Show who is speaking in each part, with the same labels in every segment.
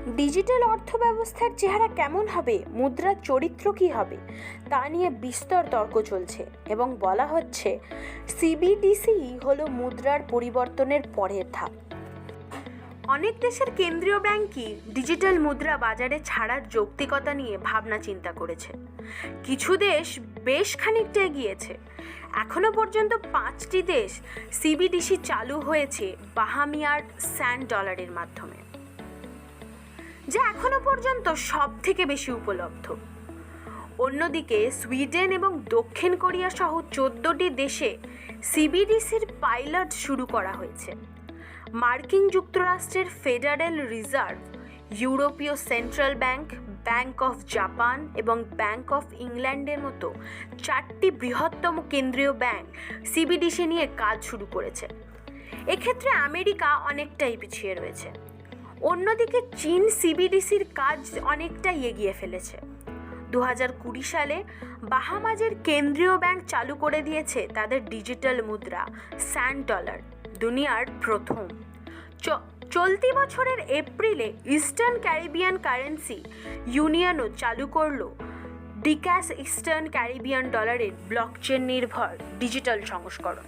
Speaker 1: Digital অর্থব্যবস্থার চেহারা কেমন হবে, মুদ্রার চরিত্র কী হবে, তা নিয়ে বিস্তর তর্ক চলছে এবং বলা হচ্ছে সিবিডিসি হলো মুদ্রার পরিবর্তনের পরের ধাপ। অনেক দেশের কেন্দ্রীয় ব্যাংকই ডিজিটাল মুদ্রা বাজারে ছাড়ার যৌক্তিকতা নিয়ে ভাবনা চিন্তা করেছে। কিছু দেশ বেশ খানিকটা এগিয়েছে। এখনো পর্যন্ত 5টি দেশ সিবিডিসি চালু হয়েছে বাহামিয়ার স্যান্ড ডলারের মাধ্যমে, যা এখনো পর্যন্ত সব থেকে বেশি উপলব্ধ। অন্যদিকে সুইডেন এবং দক্ষিণ কোরিয়া সহ 14টি দেশে সিবিডিসির পাইলট শুরু করা হয়েছে। মার্কিন যুক্তরাষ্ট্রের ফেডারেল রিজার্ভ, ইউরোপীয় central bank, bank of Japan এবং ব্যাংক অফ ইংল্যান্ডের মতো 4টি বৃহত্তম কেন্দ্রীয় ব্যাংক সিবিডিসি নিয়ে কাজ শুরু করেছে। এক্ষেত্রে আমেরিকা অনেকটাই পিছিয়ে রয়েছে। অন্যদিকে চীন সিবিডিসির কাজ অনেকটাই এগিয়ে ফেলেছে। 2020 সালে বাহামাজের কেন্দ্রীয় ব্যাংক চালু করে দিয়েছে তাদের ডিজিটাল মুদ্রা স্যান্ড ডলার, দুনিয়ার প্রথম। চলতি বছরের এপ্রিলে ইস্টার্ন ক্যারিবিয়ান কারেন্সি ইউনিয়নও চালু করলো ডিক্যাশ ইস্টার্ন ক্যারিবিয়ান ডলারের ব্লকচেন নির্ভর ডিজিটাল সংস্করণ।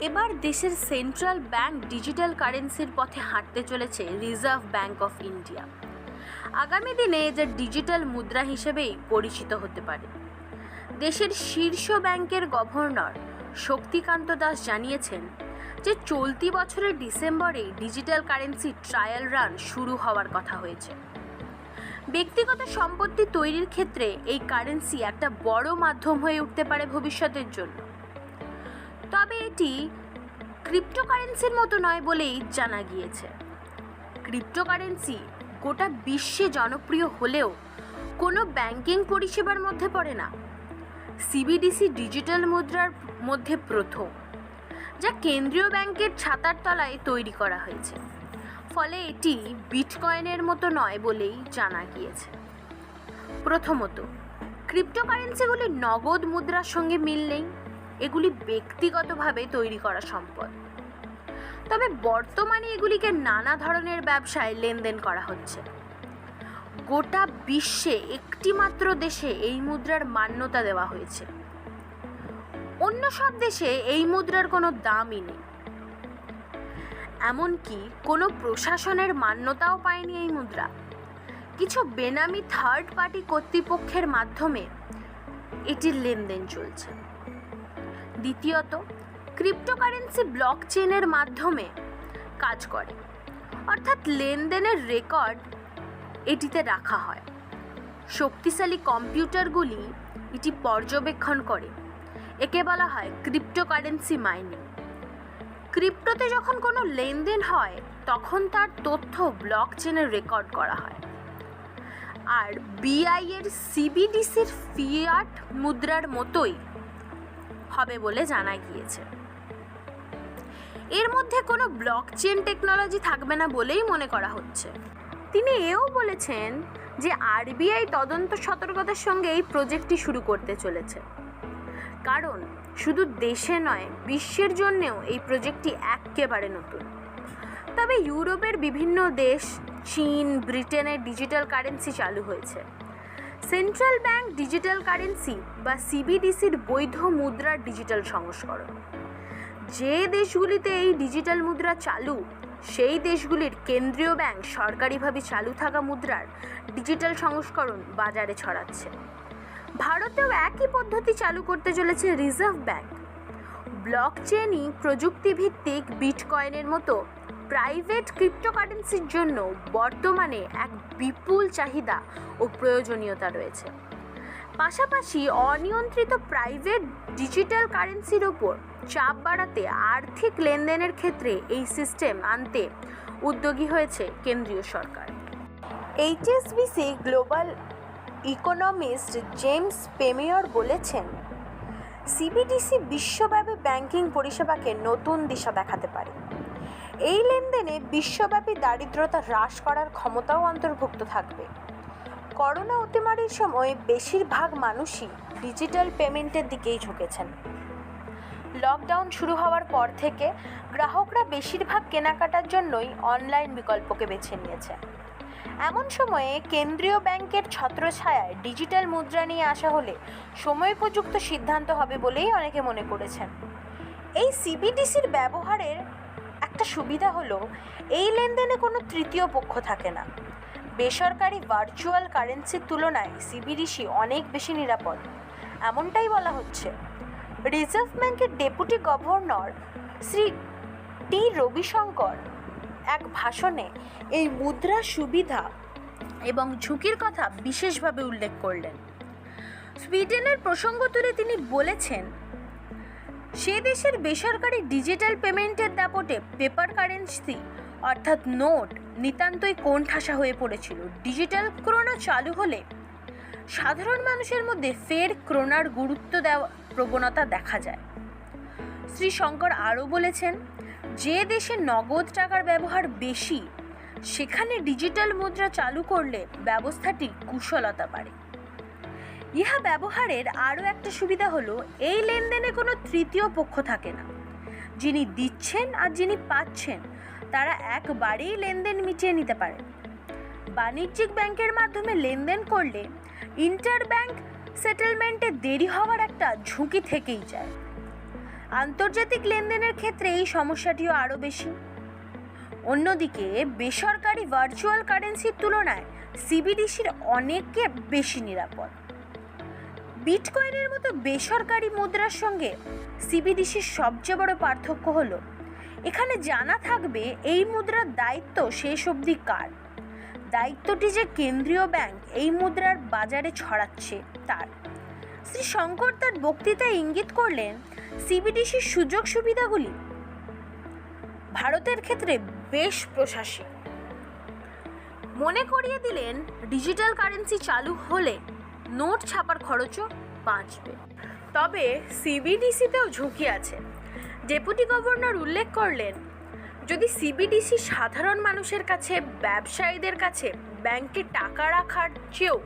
Speaker 1: এবার দেশের সেন্ট্রাল ব্যাংক ডিজিটাল কারেন্সির পথে হাঁটতে চলেছে রিজার্ভ ব্যাংক অফ ইন্ডিয়া। আগামী দিনে যা ডিজিটাল মুদ্রা হিসেবেই পরিচিত হতে পারে। দেশের শীর্ষ ব্যাংকের গভর্নর শক্তিকান্ত দাস জানিয়েছেন যে চলতি বছরের ডিসেম্বরে ডিজিটাল কারেন্সি ট্রায়াল রান শুরু হওয়ার কথা হয়েছে। ব্যক্তিগত সম্পত্তি তৈরির ক্ষেত্রে এই কারেন্সি একটা বড় মাধ্যম হয়ে উঠতে পারে ভবিষ্যতের জন্য। তবে এটি ক্রিপ্টোকারেন্সির মতো নয় বলেই জানা গিয়েছে। ক্রিপ্টোকারেন্সি গোটা বিশ্বে জনপ্রিয় হলেও কোনো ব্যাংকিং পরিষেবার মধ্যে পড়ে না। সিবিডিসি ডিজিটাল মুদ্রার মধ্যে প্রথম, যা কেন্দ্রীয় ব্যাংকের ছাতার তলায় তৈরি করা হয়েছে। ফলে এটি বিটকয়েনের মতো নয় বলেই জানা গিয়েছে। প্রথমত, ক্রিপ্টোকারেন্সিগুলি নগদ মুদ্রার সঙ্গে মিল নেই। এগুলি ব্যক্তিগতভাবে তৈরি করা সম্পদ। তবে বর্তমানে এগুলিকে নানা ধরনের ব্যবসায় লেনদেন করা হচ্ছে। গোটা বিশ্বে একটি মাত্র দেশে এই মুদ্রার মান্যতা দেওয়া হয়েছে। অন্য সব দেশে এই মুদ্রার কোনো দামই নেই। এমনকি কোনো প্রশাসনের মান্যতাও পায়নি এই মুদ্রা। কিছু বেনামি থার্ড পার্টি কর্তৃপক্ষের মাধ্যমে এটির লেনদেন চলছে। দ্বিতীয়ত, ক্রিপ্টোকারেন্সি ব্লকচেনের মাধ্যমে কাজ করে, অর্থাৎ লেনদেনের রেকর্ড এটিতে রাখা হয়। শক্তিশালী কম্পিউটারগুলি এটি পর্যবেক্ষণ করে। একে বলা হয় ক্রিপ্টোকারেন্সি মাইনিং। ক্রিপ্টোতে যখন কোনো লেনদেন হয় তখন তার তথ্য ব্লকচেনে রেকর্ড করা হয়। আর বিআই এর সিবিডিসির ফিয়াট মুদ্রার মতোই হবে বলে জানা গিয়েছে। এর মধ্যে কোনো ব্লকচেন টেকনোলজি থাকবে না বলেই মনে করা হচ্ছে। তিনি এও বলেছেন যে আরবিআই তদন্ত সতর্কতার সঙ্গে এই প্রজেক্টটি শুরু করতে চলেছে, কারণ শুধু দেশে নয় বিশ্বের জন্যেও এই প্রজেক্টটি একেবারে নতুন। তবে ইউরোপের বিভিন্ন দেশ, চীন, ব্রিটেনের ডিজিটাল কারেন্সি চালু হয়েছে। সেন্ট্রাল ব্যাংক ডিজিটাল কারেন্সি বা সিবিডিসির বৈধ মুদ্রার ডিজিটাল সংস্করণ। যে দেশগুলিতে এই ডিজিটাল মুদ্রা চালু, সেই দেশগুলির কেন্দ্রীয় ব্যাংক সরকারিভাবে চালু থাকা মুদ্রার ডিজিটাল সংস্করণ বাজারে ছড়াচ্ছে। ভারতেও একই পদ্ধতি চালু করতে চলেছে রিজার্ভ ব্যাংক। ব্লকচেনই প্রযুক্তিভিত্তিক বিটকয়েনের মতো প্রাইভেট ক্রিপ্টোকারেন্সির জন্য বর্তমানে এক বিপুল চাহিদা ও প্রয়োজনীয়তা রয়েছে। পাশাপাশি অনিয়ন্ত্রিত প্রাইভেট ডিজিটাল কারেন্সির ওপর চাপ বাড়াতে আর্থিক লেনদেনের ক্ষেত্রে এই সিস্টেম আনতে উদ্যোগী হয়েছে কেন্দ্রীয় সরকার। এইচএসবিসি গ্লোবাল ইকোনমিস্ট জেমস পেমিয়র বলেছেন, সিবিডিসি বিশ্বব্যাপী ব্যাংকিং পরিষেবাকে নতুন দিশা দেখাতে পারে। এই লেনদেনে বিশ্বব্যাপী দারিদ্রতা হ্রাস করার ক্ষমতাও অন্তর্ভুক্ত থাকবে। করোনা অতিমারির সময় বেশিরভাগ মানুষই ডিজিটাল পেমেন্টের দিকেই ঝুঁকেছেন। লকডাউন শুরু হওয়ার পর থেকে গ্রাহকরা বেশিরভাগ কেনাকাটার জন্যই অনলাইন বিকল্পকে বেছে নিয়েছে। এমন সময়ে কেন্দ্রীয় ব্যাংকের ছত্রছায়ায় ডিজিটাল মুদ্রা নিয়ে আসা হলে সময়োপযুক্ত সিদ্ধান্ত হবে বলেই অনেকে মনে করেছেন। এই সিবিডিসির ব্যবহারের একটা সুবিধা হলো এই লেনদেনে কোনো তৃতীয় পক্ষ থাকে না। বেসরকারি ভার্চুয়াল কারেন্সির তুলনায় সিবিডিসি অনেক বেশি নিরাপদ, এমনটাই বলা হচ্ছে। রিজার্ভ ব্যাংকের ডেপুটি গভর্নর শ্রী টি রবিশঙ্কর এক ভাষণে এই মুদ্রার সুবিধা এবং ঝুঁকির কথা বিশেষভাবে উল্লেখ করলেন। সুইডেনের প্রসঙ্গ তুলে তিনি বলেছেন, সে দেশের বেসরকারি ডিজিটাল পেমেন্টের দাপটে পেপার কারেন্সি অর্থাৎ নোট নিতান্তই কোণঠাসা হয়ে পড়েছিল। ডিজিটাল ক্রোনা চালু হলে সাধারণ মানুষের মধ্যে ফের ক্রোনার গুরুত্ব দেওয়া প্রবণতা দেখা যায়। শ্রী শঙ্কর আরও বলেছেন, যে দেশে নগদ টাকার ব্যবহার বেশি সেখানে ডিজিটাল মুদ্রা চালু করলে ব্যবস্থাটি কুশলতা বাড়ে। ইহা ব্যবহারের আরও একটা সুবিধা হলো এই লেনদেনে কোনো তৃতীয় পক্ষ থাকে না। যিনি দিচ্ছেন আর যিনি পাচ্ছেন তারা একবারেই লেনদেন মিটিয়ে নিতে পারেন। বাণিজ্যিক ব্যাংকের মাধ্যমে লেনদেন করলে ইন্টার ব্যাংক সেটেলমেন্টে দেরি হওয়ার একটা ঝুঁকি থেকেই যায়। আন্তর্জাতিক লেনদেনের ক্ষেত্রে এই সমস্যাটিও আরও বেশি। অন্যদিকে বেসরকারি ভার্চুয়াল কারেন্সির তুলনায় সিবিডিসির অনেকে বেশি নিরাপদ। বিটকয়েনের মতো বেসরকারি মুদ্রার সঙ্গে সিবিডিসির সবচেয়ে বড় পার্থক্য হলো এখানে জানা থাকবে এই মুদ্রার দায়িত্ব শেষ অবধি কার। দায়িত্বটি যে কেন্দ্রীয় ব্যাংক এই মুদ্রার বাজারে ছড়াচ্ছে তার। শ্রী শঙ্কর তার বক্তৃতায় ইঙ্গিত করলেন সিবিডিসির সুযোগ সুবিধাগুলি ভারতের ক্ষেত্রে বেশ প্রশাসী। মনে করিয়ে দিলেন ডিজিটাল কারেন্সি চালু হলে নোট ছাপার খরচও বাঁচবে। তবে সিবিডিসিতেও ঝুঁকি আছে। ডেপুটি গভর্নর উল্লেখ করলেন, যদি সিবিডিসি সাধারণ মানুষের কাছে, ব্যবসায়ীদের কাছে ব্যাংকে টাকা রাখার চেয়েও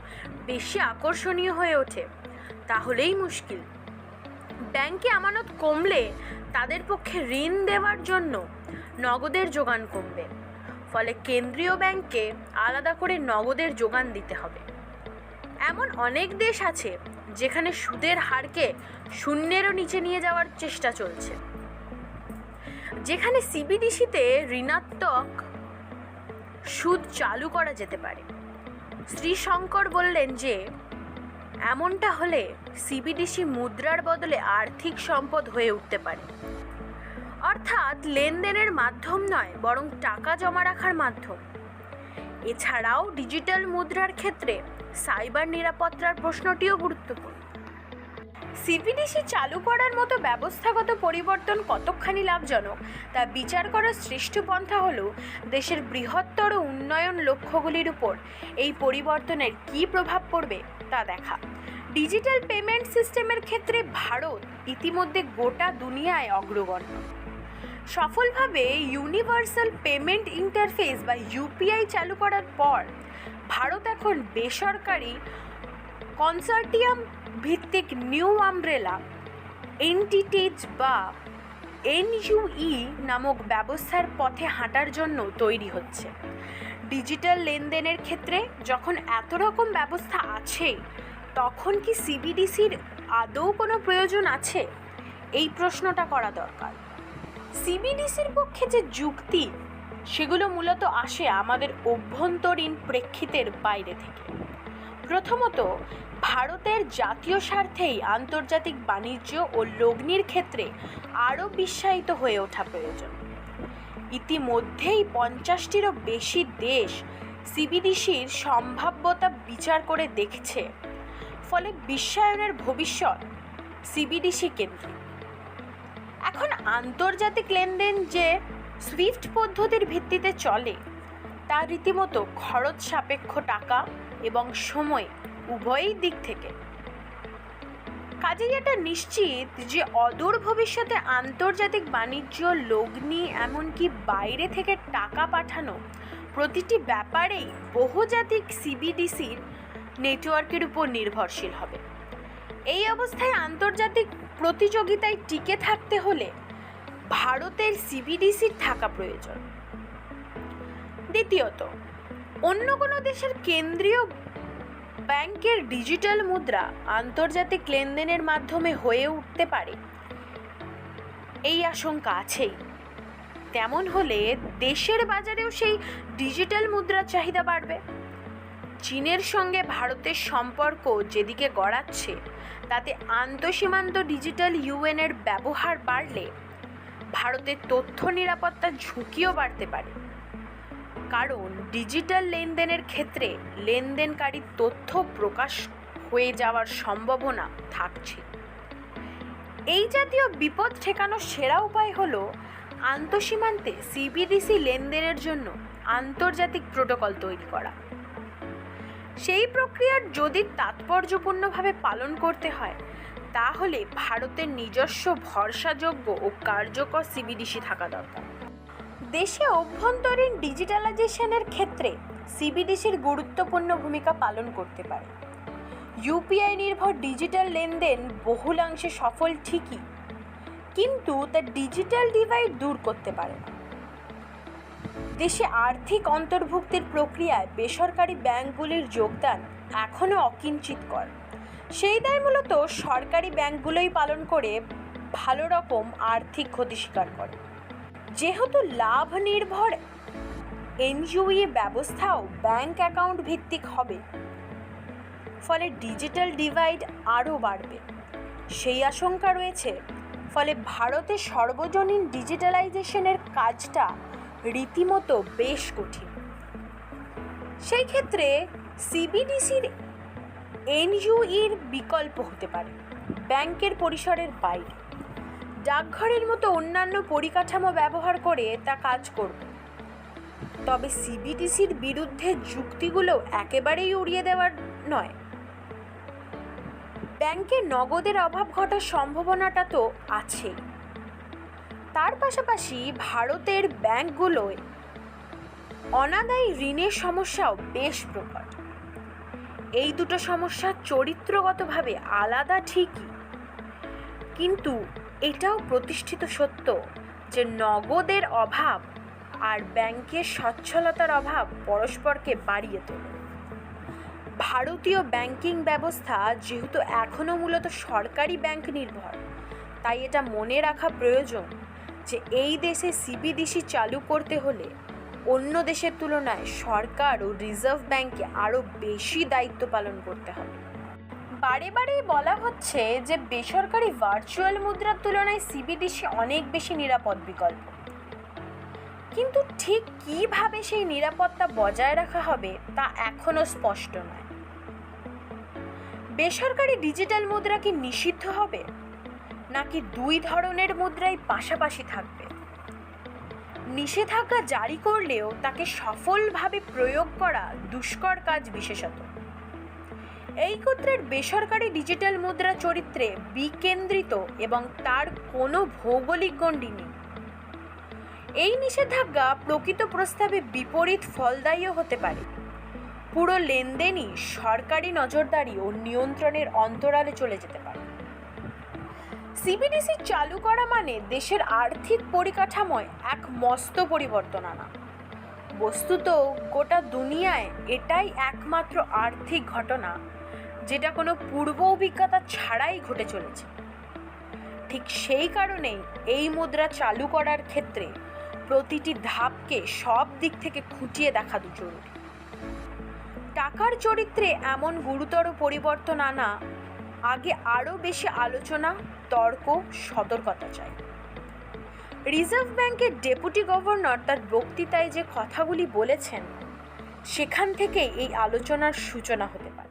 Speaker 1: বেশি আকর্ষণীয় হয়ে ওঠে তাহলেই মুশকিল। ব্যাংকে আমানত কমলে তাদের পক্ষে ঋণ দেওয়ার জন্য নগদের যোগান কমবে, ফলে কেন্দ্রীয় ব্যাংককে আলাদা করে নগদের যোগান দিতে হবে। এমন অনেক দেশ আছে যেখানে সুদের হারকে শূন্যেরও নিচে নিয়ে যাওয়ার চেষ্টা চলছে, যেখানে সিবিডিসিতে ঋণাত্মক সুদ চালু করা যেতে পারে। শ্রী শঙ্কর বললেন যে এমনটা হলে সিবিডিসি মুদ্রার বদলে আর্থিক সম্পদ হয়ে উঠতে পারে, অর্থাৎ লেনদেনের মাধ্যম নয় বরং টাকা জমা রাখার মাধ্যম। এছাড়াও ডিজিটাল মুদ্রার ক্ষেত্রে সাইবার নিরাপত্তার প্রশ্নটিও গুরুত্বপূর্ণ। সিবিডিসি চালু করার মতো ব্যবস্থাগত পরিবর্তন কতখানি লাভজনক তা বিচার করার শ্রেষ্ঠ পন্থা হল দেশের বৃহত্তর উন্নয়ন লক্ষ্যগুলির উপর এই পরিবর্তনের কী প্রভাব পড়বে তা দেখা। ডিজিটাল পেমেন্ট সিস্টেমের ক্ষেত্রে ভারত ইতিমধ্যে গোটা দুনিয়ায় অগ্রগণ্য। সফলভাবে ইউনিভার্সাল পেমেন্ট ইন্টারফেস বা ইউপিআই চালু করার পর ভারত এখন বেসরকারি কনসর্টিয়াম ভিত্তিক নিউ আমব্রেলা এন্টিটিজ বা এনইউই নামক ব্যবস্থার পথে হাঁটার জন্য তৈরি হচ্ছে। ডিজিটাল লেনদেনের ক্ষেত্রে যখন এত রকম ব্যবস্থা আছে তখন কি সিবিডিসির আদৌ কোনো প্রয়োজন আছে? এই প্রশ্নটা করা দরকার। সিবিডিসির পক্ষে যে যুক্তি সেগুলো মূলত আসে আমাদের অভ্যন্তরীণ প্রেক্ষিতের বাইরে থেকে। প্রথমত, ভারতের জাতীয় স্বার্থেই আন্তর্জাতিক বাণিজ্য ও লগ্নির ক্ষেত্রে আরও বিশ্বায়িত হয়ে ওঠা প্রয়োজন। ইতিমধ্যেই 50টিরও বেশি দেশ সিবিডিসির সম্ভাব্যতা বিচার করে দেখছে, ফলে বিশ্বায়নের ভবিষ্যৎ সিবিডিসি কেন্দ্রিক। এখন আন্তর্জাতিক লেনদেন যে সুইফট পদ্ধতির ভিত্তিতে চলে তা রীতিমতো খরচ সাপেক্ষ টাকা এবং সময় উভয়ই দিক থেকে। কাজেই এটা নিশ্চিত যে অদূর ভবিষ্যতে আন্তর্জাতিক বাণিজ্য, লগ্নি, এমনকি বাইরে থেকে টাকা পাঠানো প্রতিটি ব্যাপারেই বহুজাতিক সিবিডিসির নেটওয়ার্কের উপর নির্ভরশীল হবে। এই অবস্থায় আন্তর্জাতিক প্রতিযোগিতায় টিকে থাকতে হলে ভারতের সিবিডিসির থাকা প্রয়োজন। দ্বিতীয়ত, অন্য কোনো দেশের কেন্দ্রীয় ব্যাংকের ডিজিটাল মুদ্রা আন্তর্জাতিক লেনদেনের মাধ্যমে হয়ে উঠতে পারে, এই আশঙ্কা আছেই। তেমন হলে দেশের বাজারেও সেই ডিজিটাল মুদ্রার চাহিদা বাড়বে। চীনের সঙ্গে ভারতের সম্পর্ক যেদিকে গড়াচ্ছে, তাতে আন্তঃসীমান্ত ডিজিটাল ইউএনের ব্যবহার বাড়লে ভারতের তথ্য নিরাপত্তার ঝুঁকিও বাড়তে পারে, কারণ ডিজিটাল লেনদেনের ক্ষেত্রে লেনদেনকারীর তথ্য প্রকাশ হয়ে যাওয়ার সম্ভাবনা থাকছে। এই জাতীয় বিপদ ঠেকানোর সেরা উপায় হলো আন্তঃসীমান্তে সিবিডিসি লেনদেনের জন্য আন্তর্জাতিক প্রোটোকল তৈরি করা। সেই প্রক্রিয়ার যদি তাৎপর্যপূর্ণভাবে পালন করতে হয়, তাহলে ভারতের নিজস্ব ভরসাযোগ্য ও কার্যকর সিবিডিসি থাকা দরকার। দেশে অভ্যন্তরীণ ডিজিটালাইজেশনের ক্ষেত্রে সিবিডিসির গুরুত্বপূর্ণ ভূমিকা পালন করতে পারে। ইউপিআই নির্ভর ডিজিটাল লেনদেন বহুলাংশে সফল ঠিকই, কিন্তু তা ডিজিটাল ডিভাইড দূর করতে পারে না। দেশে আর্থিক অন্তর্ভুক্তির প্রক্রিয়ায় বেসরকারি ব্যাংকগুলির যোগদান এখনও অকিঞ্চিতকর। সেই দায় মূলত সরকারি ব্যাংকগুলোই পালন করে ভালো রকম আর্থিক ক্ষতি স্বীকার করে। যেহেতু লাভ নির্ভর এনইউই ব্যবস্থাও ব্যাংক অ্যাকাউন্ট ভিত্তিক হবে, ফলে ডিজিটাল ডিভাইড আরও বাড়বে, সেই আশঙ্কা রয়েছে। ফলে ভারতে সর্বজনীন ডিজিটালাইজেশনের কাজটা রীতিমতো বেশ কঠিন। সেই ক্ষেত্রে সিবিডিসির এনইউইর বিকল্প হতে পারে ব্যাংকের পরিসরের বাইরে। ডাকঘরের মতো অন্যান্য পরিকাঠামো ব্যবহার করে তা কাজ করবে। তবে সিবিডিসির বিরুদ্ধে যুক্তিগুলো একেবারেই উড়িয়ে দেওয়ার নয়। ব্যাংকে নগদের অভাব ঘটার সম্ভাবনাটা তো আছেই। তার পাশাপাশি ভারতের ব্যাংকগুলোয় অনাদায়ী ঋণের সমস্যাও বেশ প্রকট। এই দুটো সমস্যা চরিত্রগতভাবে আলাদা ঠিকই, কিন্তু এটাও প্রতিষ্ঠিত সত্য যে নগদের অভাব আর ব্যাংকের সচ্ছলতার অভাব পরস্পরকে বাড়িয়ে তোলে। ভারতীয় ব্যাংকিং ব্যবস্থা যেহেতু এখনও মূলত সরকারি ব্যাংক নির্ভর, তাই এটা মনে রাখা প্রয়োজন যে এই দেশে সিবিডিসি চালু করতে হলে অন্য দেশের তুলনায় সরকার ও রিজার্ভ ব্যাংকে আরও বেশি দায়িত্ব পালন করতে হবে। বারে বারেই বলা হচ্ছে যে বেসরকারি ভার্চুয়াল মুদ্রার তুলনায় সিবিডিসি অনেক বেশি নিরাপদ বিকল্প, কিন্তু ঠিক কিভাবে সেই নিরাপত্তা বজায় রাখা হবে তা এখনও স্পষ্ট নয়। বেসরকারি ডিজিটাল মুদ্রা কি নিষিদ্ধ হবে, নাকি দুই ধরনের মুদ্রাই পাশাপাশি থাকবে? নিষেধাজ্ঞা জারি করলেও তাকে সফলভাবে প্রয়োগ করা দুষ্কর কাজ, বিশেষত এই ক্ষেত্রের বেসরকারি ডিজিটাল মুদ্রা চরিত্রে বিকেন্দ্রিত এবং তার কোনো ভৌগোলিক গণ্ডি নেই। এই নিষেধাজ্ঞা প্রকৃত প্রস্তাবে বিপরীত ফলদায়ীও হতে পারে। পুরো লেনদেনই সরকারি নজরদারি ও নিয়ন্ত্রণের অন্তরালে চলে যেতে পারে। সিবিডিসি চালু করা মানে দেশের আর্থিক পরিকাঠামোয় এক মস্ত পরিবর্তন আনা। বস্তুত গোটা দুনিয়ায় এটাই একমাত্র আর্থিক ঘটনা যেটা কোনো পূর্ব অভিজ্ঞতা ছাড়াই ঘটে চলেছে। ঠিক সেই কারণেই এই মুদ্রা চালু করার ক্ষেত্রে প্রতিটি ধাপকে সব দিক থেকে খুঁটিয়ে দেখা জরুরি। টাকার চরিত্রে এমন গুরুতর পরিবর্তন আনা আগে আরও বেশি আলোচনা, তর্ক, সতর্কতা চাই। রিজার্ভ ব্যাংকের ডেপুটি গভর্নর তার বক্তৃতায় যে কথাগুলি বলেছেন, সেখান থেকেই এই আলোচনার সূচনা হতে পারে।